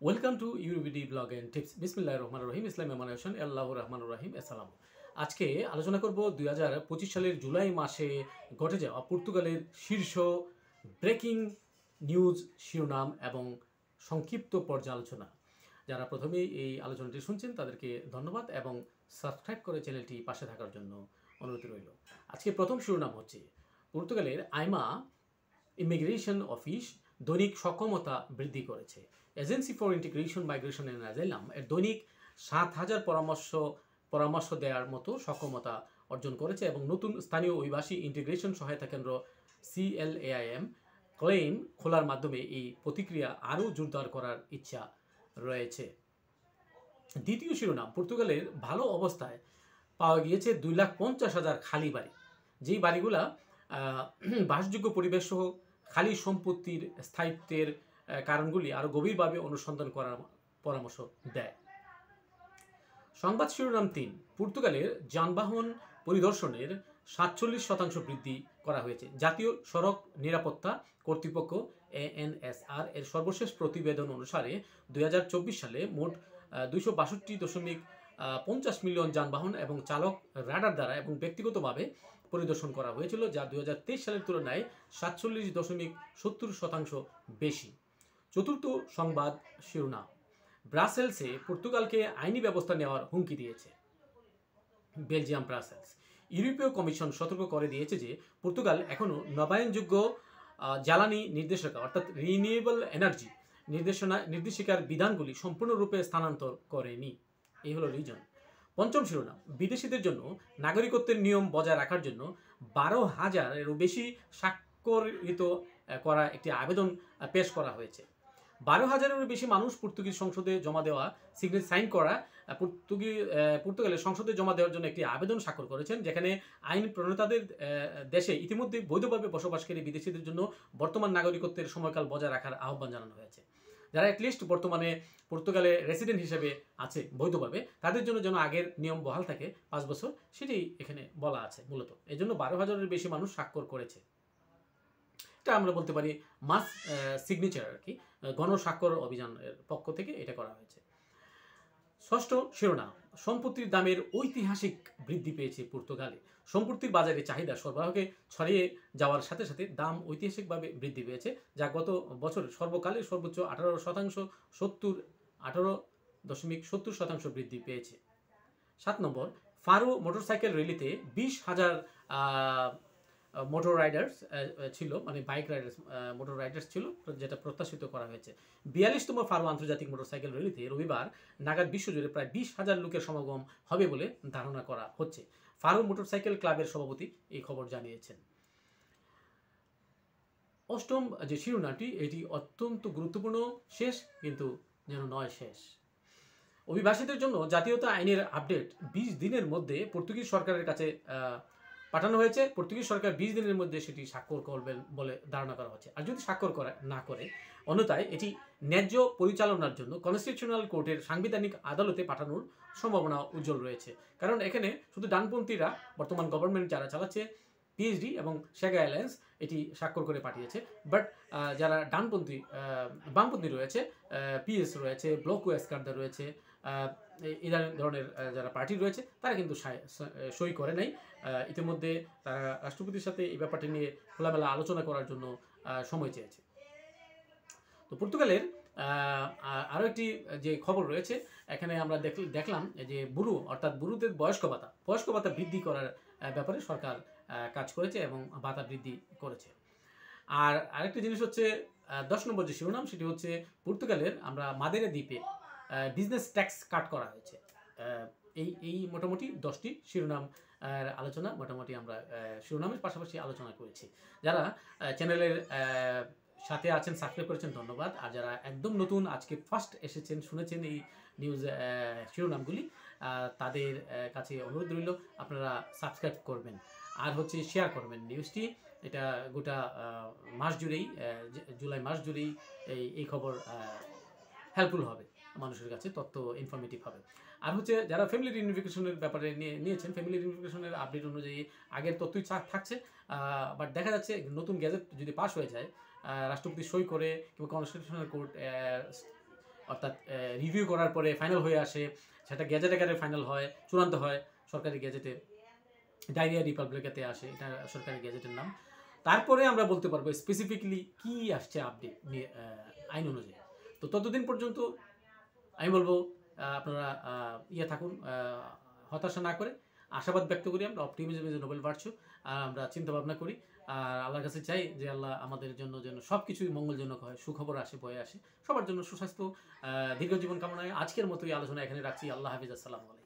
Welcome to UBD blog and tips. বিসমিল্লাহির রহমানির রহিম। ইসলামী এমানুয়েশন আল্লাহুর রহমানুর রহিম। আসসালাম। আজকে আলোচনা করব 2025 সালের জুলাই মাসে ঘটে যাওয়া পর্তুগালের শীর্ষ ব্রেকিং নিউজ শিরোনাম এবং সংক্ষিপ্ত পর্যালোচনা। যারা প্রথমেই এই আলোচনাটি শুনছেন তাদেরকে ধন্যবাদ এবং সাবস্ক্রাইব করে চ্যানেলটি পাশে থাকার জন্য অনুরোধ রইল। আজকে প্রথম শিরোনাম হচ্ছে পর্তুগালের আইমা ইমিগ্রেশন অফিস দৈনিক সক্ষমতা বৃদ্ধি করেছে। Agency for integration migration and asylum এর দৈনিক 7,000 পরামর্শ দেওয়ার মতো সক্ষমতা অর্জন করেছে এবং নতুন স্থানীয় অভিবাসী ইন্টিগ্রেশন সহায়তা কেন্দ্র CLAIM ক্লেইম খোলার মাধ্যমে এই প্রতিক্রিয়া আরও জোরদার করার ইচ্ছা রয়েছে। দ্বিতীয় শিরোনাম, পর্তুগালের ভালো অবস্থায় পাওয়া গিয়েছে 2,50,000 খালি বাড়ি, যেই বাড়িগুলা বাসযোগ্য পরিবেশ সহ খালি সম্পত্তির স্থায়িত্বের কারণগুলি আরও গভীরভাবে অনুসন্ধান করার পরামর্শ দেয়। সংবাদ শিরোনাম 3, পর্তুগালের যানবাহন পরিদর্শনের 47% বৃদ্ধি করা হয়েছে। জাতীয় সড়ক নিরাপত্তা কর্তৃপক্ষ ANSR এর সর্বশেষ প্রতিবেদন অনুসারে 2024 সালে মোট 262.50 মিলিয়ন যানবাহন এবং চালক রাডার দ্বারা এবং ব্যক্তিগতভাবে পরিদর্শন করা হয়েছিল, যা 2023 সালের তুলনায় 47.70% বেশি। চতুর্থ সংবাদ শিরোনাম, ব্রাসেলসে পর্তুগালকে আইনি ব্যবস্থা নেওয়ার হুমকি দিয়েছে বেলজিয়াম। ব্রাসেলস ইউরোপীয় কমিশন সতর্ক করে দিয়েছে যে পর্তুগাল এখনও নবায়নযোগ্য জ্বালানি নির্দেশিকা অর্থাৎ রিনিউয়েবল এনার্জি নির্দেশিকার বিধানগুলি সম্পূর্ণরূপে স্থানান্তর করেনি। এই হলো রিজন। পঞ্চম শিরোনাম, বিদেশিদের জন্য নাগরিকত্বের নিয়ম বজায় রাখার জন্য 12,000-এরও বেশি স্বাক্ষরিত করা একটি আবেদন পেশ করা হয়েছে। 12,000-এরও বেশি মানুষ পর্তুগিজ সংসদে জমা দেওয়া সাইন করা পর্তুগালের সংসদে জমা দেওয়ার জন্য একটি আবেদন স্বাক্ষর করেছেন, যেখানে আইন প্রণেতাদের দেশে ইতিমধ্যে বৈধভাবে বসবাসকারী বিদেশিদের জন্য বর্তমান নাগরিকত্বের সময়কাল বজায় রাখার আহ্বান জানানো হয়েছে। যারা অ্যাটলিস্ট বর্তমানে পর্তুগালে রেসিডেন্ট হিসেবে আছে বৈধভাবে, তাদের জন্য যেন আগের নিয়ম বহাল থাকে 5 বছর, সেটি এখানে বলা আছে মূলত। এই জন্য 12,000-এর বেশি মানুষ স্বাক্ষর করেছে। এটা আমরা বলতে পারি মাস সিগনেচার আর কি, গণস্বাক্ষর অভিযানের পক্ষ থেকে এটা করা হয়েছে। ষষ্ঠ শিরোনাম, সম্পত্তির দামের ঐতিহাসিক বৃদ্ধি পেয়েছে পর্তুগালে। সম্পত্তির বাজারে চাহিদা সরবরাহকে ছড়িয়ে যাওয়ার সাথে সাথে দাম ঐতিহাসিকভাবে বৃদ্ধি পেয়েছে, যা গত বছরের সর্বকালের সর্বোচ্চ 18.70% বৃদ্ধি পেয়েছে। 7 নম্বর, ফারো মোটরসাইকেল র্যালিতে 20,000 মোটর রাইডার্স ছিল, মানে বাইক রাইডার্স মোটর রাইডার্স ছিল, যেটা প্রত্যাশিত করা হয়েছে। 42তম ফারো আন্তর্জাতিক মোটরসাইকেল র্যালিতে রবিবার নাগাদ বিশ্বজুড়ে প্রায় 20,000 লোকের সমাগম হবে বলে ধারণা করা হচ্ছে। ফারো মোটরসাইকেল ক্লাবের সভাপতি এই খবর জানিয়েছেন। অষ্টম যে শিরোনামটি, এটি অত্যন্ত গুরুত্বপূর্ণ, শেষ কিন্তু যেন নয় শেষ। অভিবাসীদের জন্য জাতীয়তা আইনের আপডেট 20 দিনের মধ্যে পর্তুগিজ সরকারের কাছে পাঠানো হয়েছে। পর্তুগিজ সরকার 20 দিনের মধ্যে সেটি স্বাক্ষর করবেন বলে ধারণা করা হচ্ছে। আর যদি স্বাক্ষর না করে, অন্যথায় এটি ন্যায্য পরিচালনার জন্য কনস্টিটিউশনাল কোর্টের সাংবিধানিক আদালতে পাঠানোর সম্ভাবনা উজ্জ্বল রয়েছে। কারণ এখানে শুধু ডানপন্থীরা, বর্তমান গভর্নমেন্ট যারা চালাচ্ছে PSD এবং শেগা অ্যালায়েন্স, এটি স্বাক্ষর করে পাঠিয়েছে। বাট যারা ডানপন্থী বামপন্থী রয়েছে, PS রয়েছে, ব্লকো এসকার্দা রয়েছে, এই ধরনের যারা পার্টি রয়েছে, তারা কিন্তু সই করে নাই। ইতিমধ্যে তারা রাষ্ট্রপতির সাথে এই ব্যাপারটি নিয়ে খোলামেলা আলোচনা করার জন্য সময় চেয়েছে। তো পর্তুগালের আরও একটি যে খবর রয়েছে, এখানে আমরা দেখলাম যে অর্থাৎ বুড়োদের বয়স্ক ভাতা বৃদ্ধি করার ব্যাপারে সরকার কাজ করেছে এবং ভাতা বৃদ্ধি করেছে। আর আরেকটি জিনিস হচ্ছে 10 নম্বর যে শিরোনাম, সেটি হচ্ছে পর্তুগালের আমরা মাদেরা দ্বীপে বিজনেস ট্যাক্স কাট করা হয়েছে। এই মোটামুটি 10টি শিরোনাম আলোচনা মোটামুটি আমরা শিরোনামের পাশাপাশি আলোচনা করেছি। যারা চ্যানেলের সাথে আছেন, সাবস্ক্রাইব করেছেন, ধন্যবাদ। আর যারা একদম নতুন, আজকে ফার্স্ট এসেছেন, শুনেছেন এই নিউজ শিরোনামগুলি, তাদের কাছে অনুরোধ রইল আপনারা সাবস্ক্রাইব করবেন আর হচ্ছে শেয়ার করবেন নিউজটি। এটা গোটা মাস জুড়েই, জুলাই মাস জুড়েই এই খবর হেল্পফুল হবে মানুষের কাছে, তথ্য ইনফরমেটিভ হবে। আর হচ্ছে যারা ফ্যামিলি রিউনিফিকেশনের ব্যাপারে নিয়েছেন, ফ্যামিলি রিউনিফিকেশনের আপডেট অনুযায়ী আগের তথ্যই থাকছে, বাট দেখা যাচ্ছে নতুন গ্যাজেট যদি পাস হয়ে যায়, রাষ্ট্রপতি সই করে কিংবা কনস্টিটিউশনাল কোর্ট অর্থাৎ রিভিউ করার পরে ফাইনাল হয়ে আসে, সেটা গ্যাজেট আকারে ফাইনাল হয়, চূড়ান্ত হয় সরকারি গ্যাজেটে, ডায়রিয়া রিপাবলিকাতে আসে, এটা সরকারি গ্যাজেটের নাম। তারপরে আমরা বলতে পারবো স্পেসিফিকলি কি আসছে আপডেট আইন অনুযায়ী। তো ততদিন পর্যন্ত আমি বলবো আপনারা থাকুন, হতাশা না করে আশাবাদ ব্যক্ত করি। আমরা optimism is a Nobel virtue, আমরা চিন্তা ভাবনা করি আর আল্লাহর কাছে চাই যে আল্লাহ আমাদের জন্য যেন সব কিছুই মঙ্গলজনক হয়, সুখবর আসে, বয়ে আসে, সবার জন্য সুস্বাস্থ্য, দীর্ঘ জীবন কামনায় আজকের মতো এই আলোচনা এখানে রাখছি। আল্লাহ হাফিজ, আসসালামু আলাইকুম।